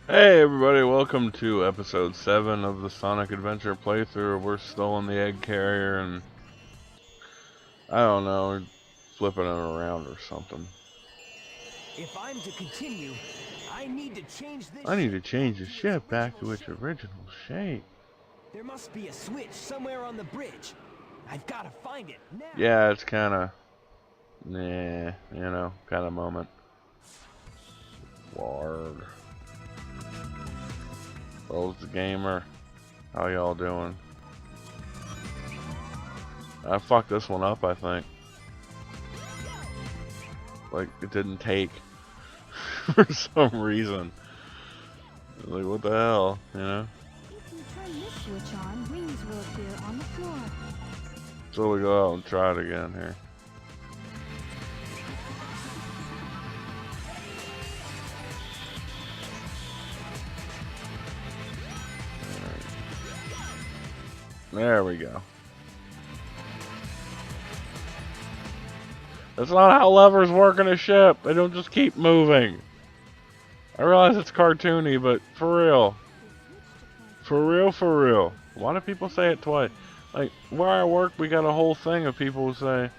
Hey everybody, welcome to episode 7 of the Sonic Adventure playthrough. We're still in the egg carrier and, I don't know, flipping it around or something. If I'm to continue, I need to change this I need to ship change the ship back to its original shape. There must be a switch somewhere on the bridge. I've got to find it now. Yeah, it's kinda, kinda moment. Lord. RowlesTheGamer, how y'all doing? I fucked this one up, I think. Like, it didn't take for some reason. Like, what the hell, If you turn this switch on, rings will appear on the floor. So we go out and try it again here. There we go. That's not how levers work in a ship. They don't just keep moving. I realize it's cartoony, but for real. For real, for real. Why do people say it twice? Like, where I work, we got a whole thing of people who say,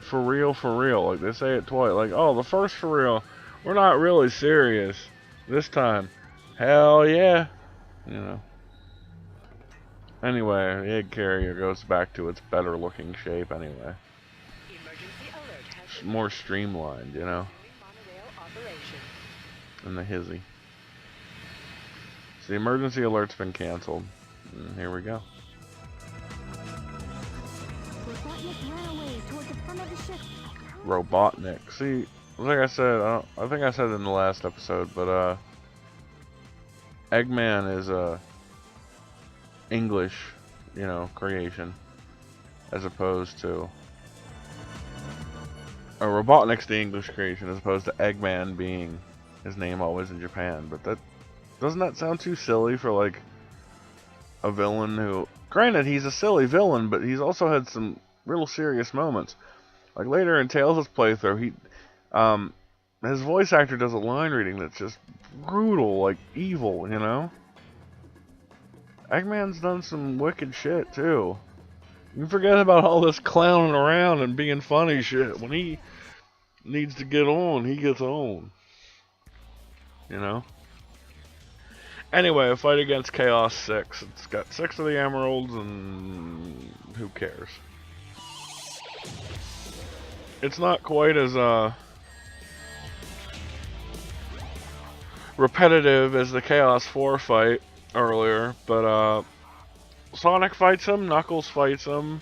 for real, for real. Like, they say it twice. Like, oh, the first for real. We're not really serious. This time. Hell yeah. Anyway, the egg carrier goes back to its better looking shape anyway. More streamlined, in the hizzy. So the emergency alert's been canceled. And here we go. Robotnik. See, like I said, I think I said it in the last episode, but Eggman is a English, creation, as opposed to Robotnik's the English creation, as opposed to Eggman being his name always in Japan. But doesn't that sound too silly for like a villain who, granted, he's a silly villain, but he's also had some real serious moments. Like later in Tails' playthrough, his voice actor does a line reading that's just brutal, like evil, Eggman's done some wicked shit too. You forget about all this clowning around and being funny shit. When he needs to get on, he gets on. Anyway, a fight against Chaos 6. It's got 6 of the emeralds, and who cares? It's not quite as repetitive as the Chaos 4 fight earlier, but Sonic fights him, Knuckles fights him,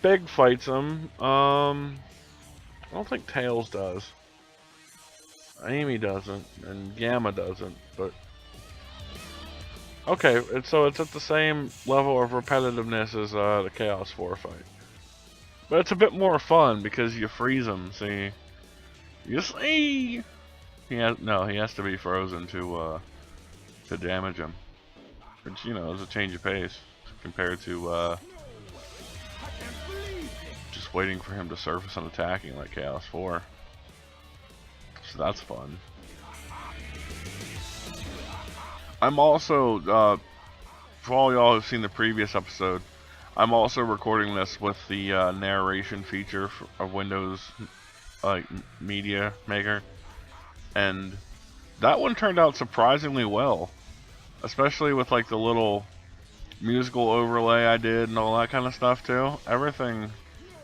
Big fights him. I don't think Tails does. Amy doesn't, and Gamma doesn't, but okay, so it's at the same level of repetitiveness as the Chaos 4 fight. But it's a bit more fun because you freeze him, see? You see? He has to be frozen to damage him. Which, is a change of pace compared to just waiting for him to surface and attacking like Chaos 4. So that's fun. I'm also, for all y'all who've seen the previous episode, I'm also recording this with the narration feature of Windows Media Maker, and that one turned out surprisingly well, especially with like the little musical overlay I did and all that kind of stuff too. Everything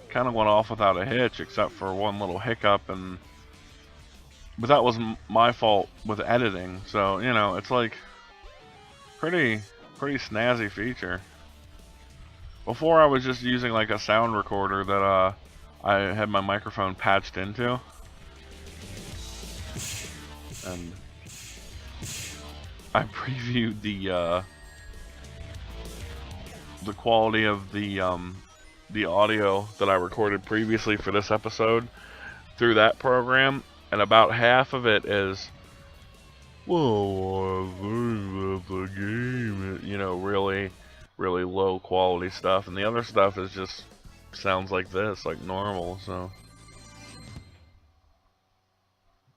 kind of went off without a hitch, except for one little hiccup, but that was my fault with editing. So it's like pretty snazzy feature. Before I was just using like a sound recorder that I had my microphone patched into, and I previewed the quality of the audio that I recorded previously for this episode through that program, and about half of it is, well, the game, really low quality stuff, and the other stuff is just sounds like this, like normal. So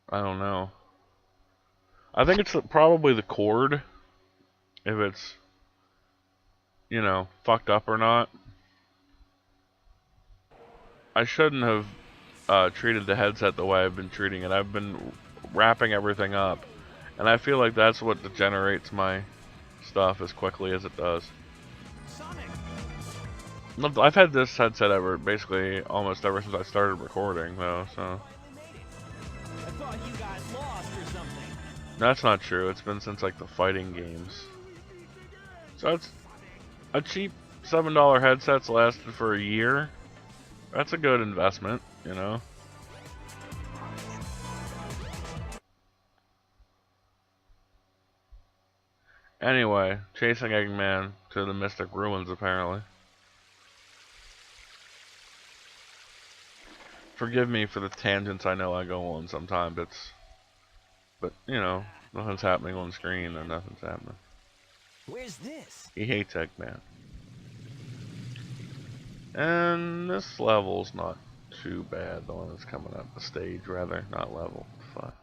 I don't know. I think it's probably the cord, if it's, you know, fucked up or not. I shouldn't have treated the headset the way I've been treating it. I've been wrapping everything up, and I feel like that's what degenerates my stuff as quickly as it does. Sonic. I've had this headset basically almost ever since I started recording, though, so. I thought you got lost or something. That's not true. It's been since, like, the fighting games. So it's a cheap $7 headset's lasted for a year. That's a good investment, you know? Anyway, chasing Eggman to the Mystic Ruins, apparently. Forgive me for the tangents I know I go on sometimes, but, you know, nothing's happening on screen or nothing's happening. Where's this? He hates Eggman. And this level's not too bad, the one that's coming up, the stage rather, not level. Fuck.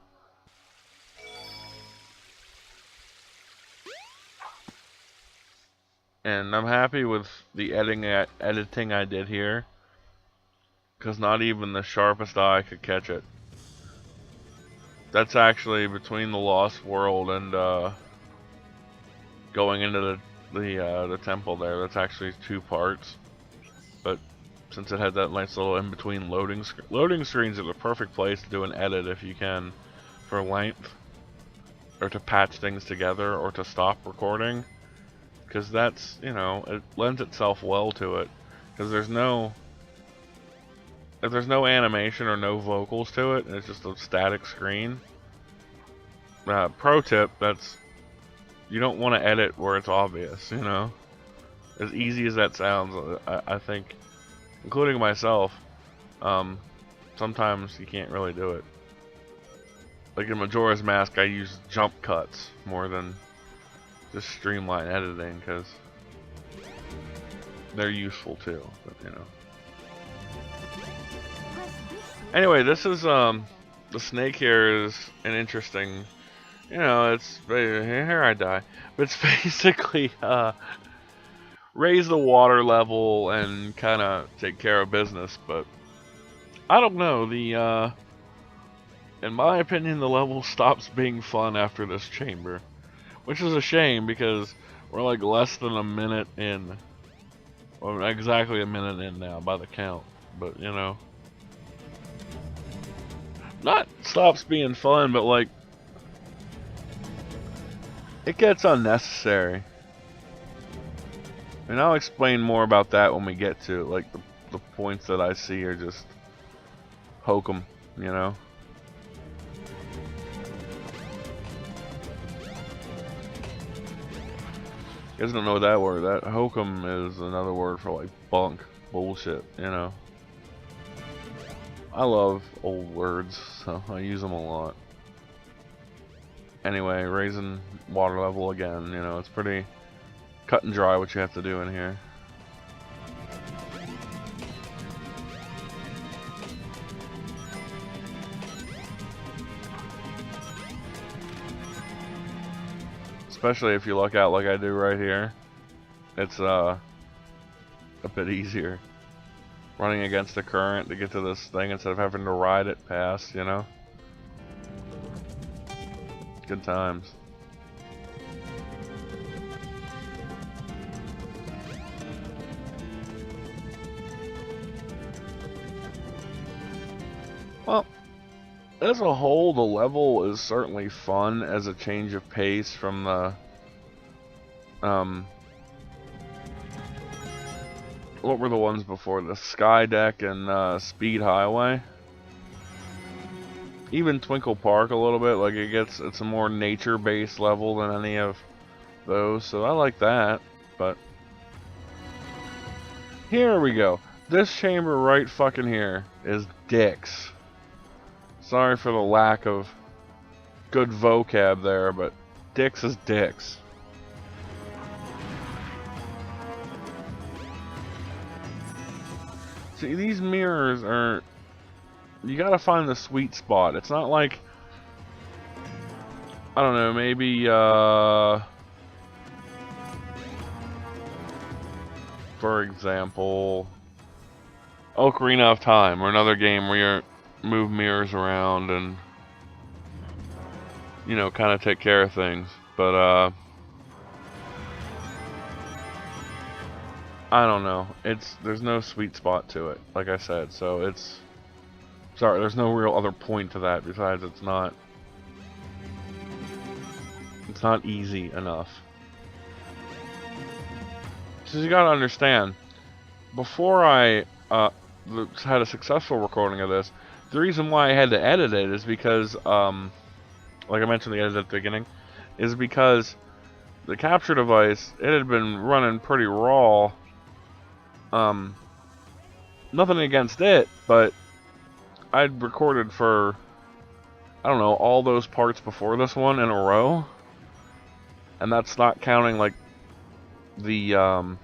And I'm happy with the editing I did here, because not even the sharpest eye could catch it. That's actually between the Lost World and going into the temple there. That's actually 2 parts, but since it had that nice little in-between loading screens are the perfect place to do an edit if you can, for length, or to patch things together, or to stop recording. Because that's, you know, it lends itself well to it. Because if there's no animation or no vocals to it, and it's just a static screen. Pro tip, you don't want to edit where it's obvious, you know? As easy as that sounds, I think, including myself, sometimes you can't really do it. Like in Majora's Mask, I use jump cuts more than just streamline editing, because they're useful too, but, you know. Anyway, this is, the snake here is an interesting, you know, it's, here I die, but it's basically, raise the water level and kind of take care of business, but I don't know, in my opinion, the level stops being fun after this chamber. Which is a shame, because we're like less than a minute in. Well, exactly a minute in now by the count. But, you know. Not stops being fun, but like, it gets unnecessary. And I'll explain more about that when we get to it. Like, the points that I see are just hokum, you know. You guys don't know that word. That hokum is another word for like bunk, bullshit, you know. I love old words, so I use them a lot. Anyway, raising water level again, you know, it's pretty cut and dry what you have to do in here. Especially if you look out like I do right here. It's a bit easier running against the current to get to this thing instead of having to ride it past, you know? Good times. Well, as a whole, the level is certainly fun as a change of pace from the what were the ones before? The Sky Deck and Speed Highway. Even Twinkle Park a little bit, like it's a more nature-based level than any of those, so I like that. But here we go. This chamber right fucking here is dicks. Sorry for the lack of good vocab there, but dicks is dicks. See, these mirrors are... You gotta find the sweet spot. It's not like... I don't know, maybe, for example, Ocarina of Time, or another game where you move mirrors around and, you know, kind of take care of things. But, I don't know. There's no sweet spot to it, like I said, so sorry, there's no real other point to that besides it's not easy enough. So you gotta understand, before I had a successful recording of this, the reason why I had to edit it is because, like I mentioned the edit at the beginning, is because the capture device, it had been running pretty raw. Nothing against it, but I'd recorded for, I don't know, all those parts before this one in a row. And that's not counting, like, the, well,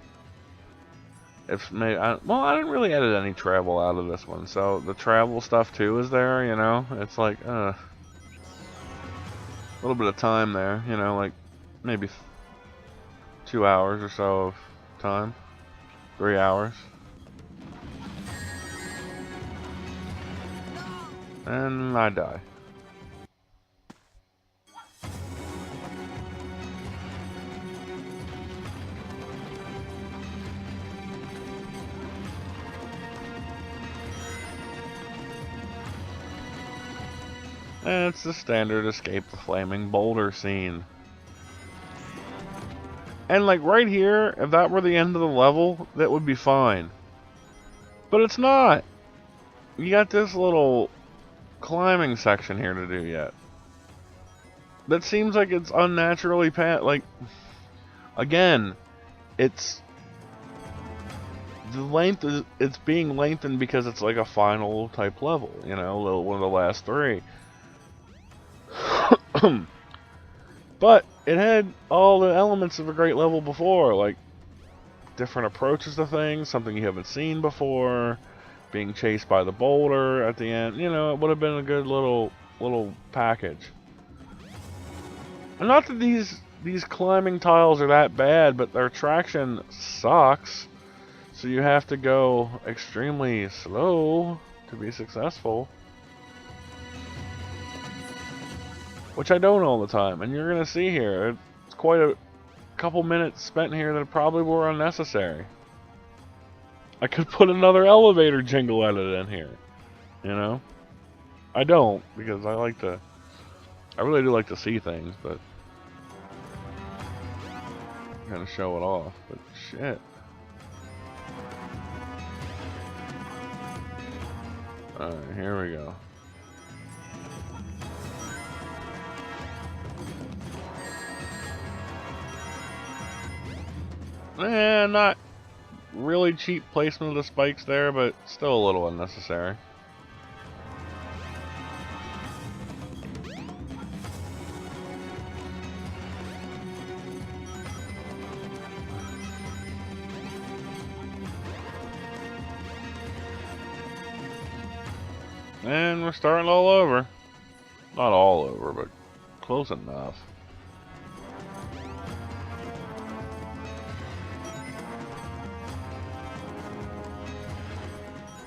I didn't really edit any travel out of this one, so the travel stuff too is there, you know? It's like, a little bit of time there, you know, like, maybe 2 hours or so of time. 3 hours. And I die. And it's the standard escape the flaming boulder scene. And like right here, if that were the end of the level, that would be fine. But it's not. You got this little climbing section here to do yet. That seems like it's unnaturally like, again, it's the length is, it's being lengthened because it's like a final type level, you know, one of the last 3. But it had all the elements of a great level before, like different approaches to things, something you haven't seen before, being chased by the boulder at the end. You know, it would have been a good little package. And not that these climbing tiles are that bad, but their traction sucks. So you have to go extremely slow to be successful. Which I don't all the time, and you're gonna see here, it's quite a couple minutes spent here that probably were unnecessary. I could put another elevator jingle edit in here, you know? I don't, because I really do like to see things, but kind of show it off, but shit. Alright, here we go. Not really cheap placement of the spikes there, but still a little unnecessary. And we're starting all over. Not all over, but close enough.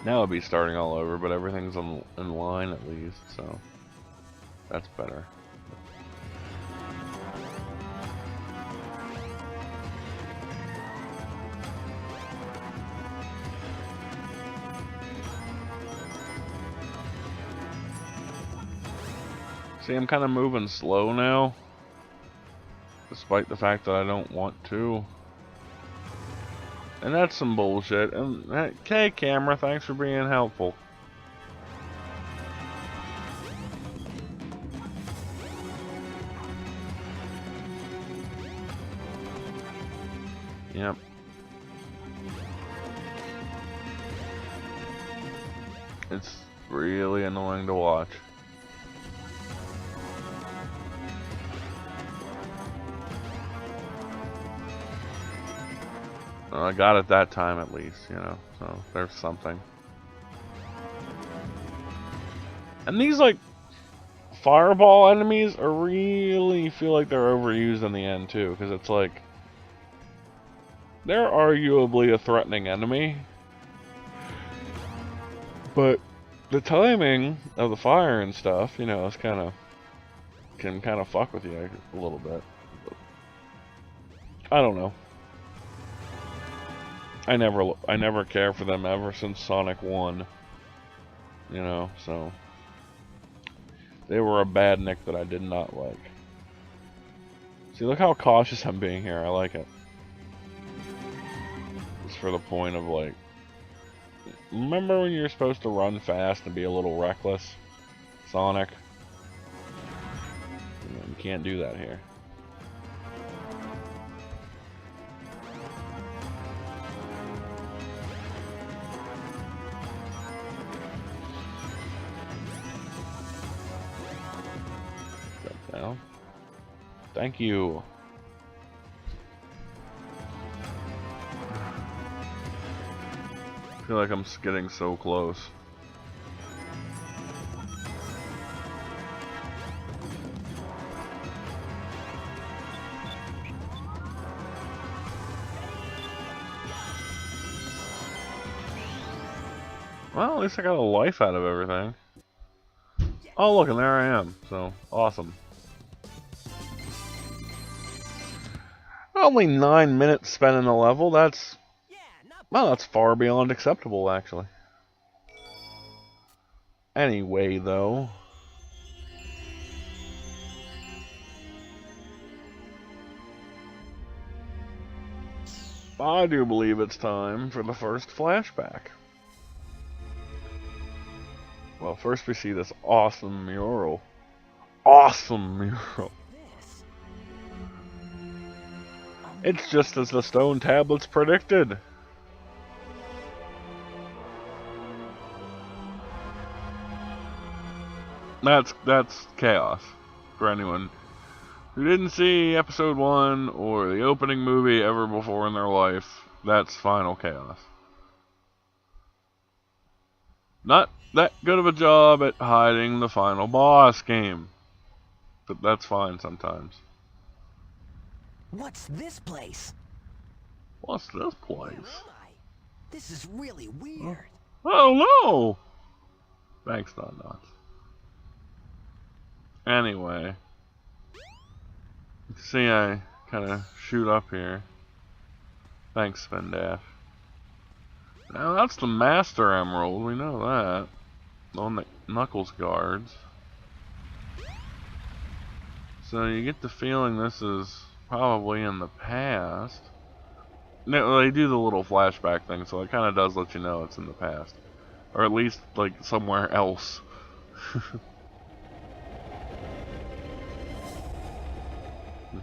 Now it'll be starting all over, but everything's in line at least, so that's better. See, I'm kind of moving slow now, despite the fact that I don't want to. And that's some bullshit. And okay, camera, thanks for being helpful. Yep. It's really annoying to watch. I got it that time at least, you know, so there's something. And these, like, fireball enemies are really feel like they're overused in the end too, because it's like they're arguably a threatening enemy, but the timing of the fire and stuff, you know, can kind of fuck with you a little bit. But I don't know. I never cared for them ever since Sonic 1. You know, so they were a bad Nick that I did not like. See, look how cautious I'm being here. I like it. Just for the point of like, remember when you're supposed to run fast and be a little reckless, Sonic? You can't do that here. Now, thank you. I feel like I'm getting so close. Well, at least I got a life out of everything. Oh, look, and there I am. So, awesome. Only 9 minutes spent in a level. That's, well, that's far beyond acceptable, actually. Anyway, though. I do believe it's time for the first flashback. Well, first we see this awesome mural. Awesome mural. It's just as the stone tablets predicted. That's chaos for anyone who didn't see episode 1 or the opening movie ever before in their life. That's final chaos. Not that good of a job at hiding the final boss game, but that's fine sometimes. What's this place? What's this place? Where am I? This is really weird. Oh no! Thanks, Don Dots. Anyway, you see I kind of shoot up here. Thanks, Spin Dash. Now that's the Master Emerald, we know that. On the Knuckles guards. So you get the feeling this is probably in the past. No, they do the little flashback thing, so it kind of does let you know it's in the past. Or at least, like, somewhere else.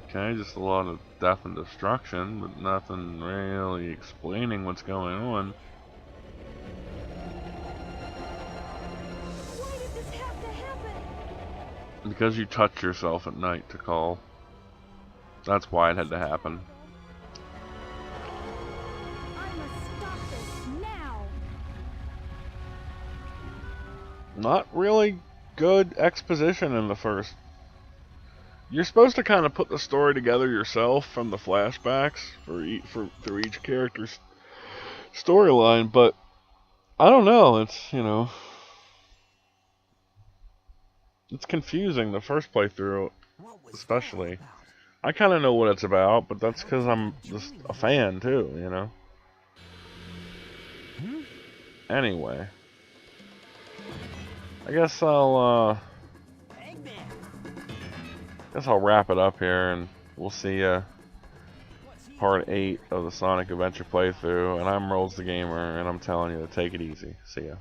Okay, just a lot of death and destruction, but nothing really explaining what's going on. Why did this have to happen? Because you touch yourself at night to call. That's why it had to happen. I must stop this now. Not really good exposition in the first. You're supposed to kind of put the story together yourself from the flashbacks through each character's storyline, but I don't know. It's, you know, it's confusing the first playthrough, especially. I kind of know what it's about, but that's because I'm just a fan too, you know. Anyway, I guess I'll wrap it up here, and we'll see part 8 of the Sonic Adventure playthrough. And I'm RowlesTheGamer, and I'm telling you to take it easy. See ya.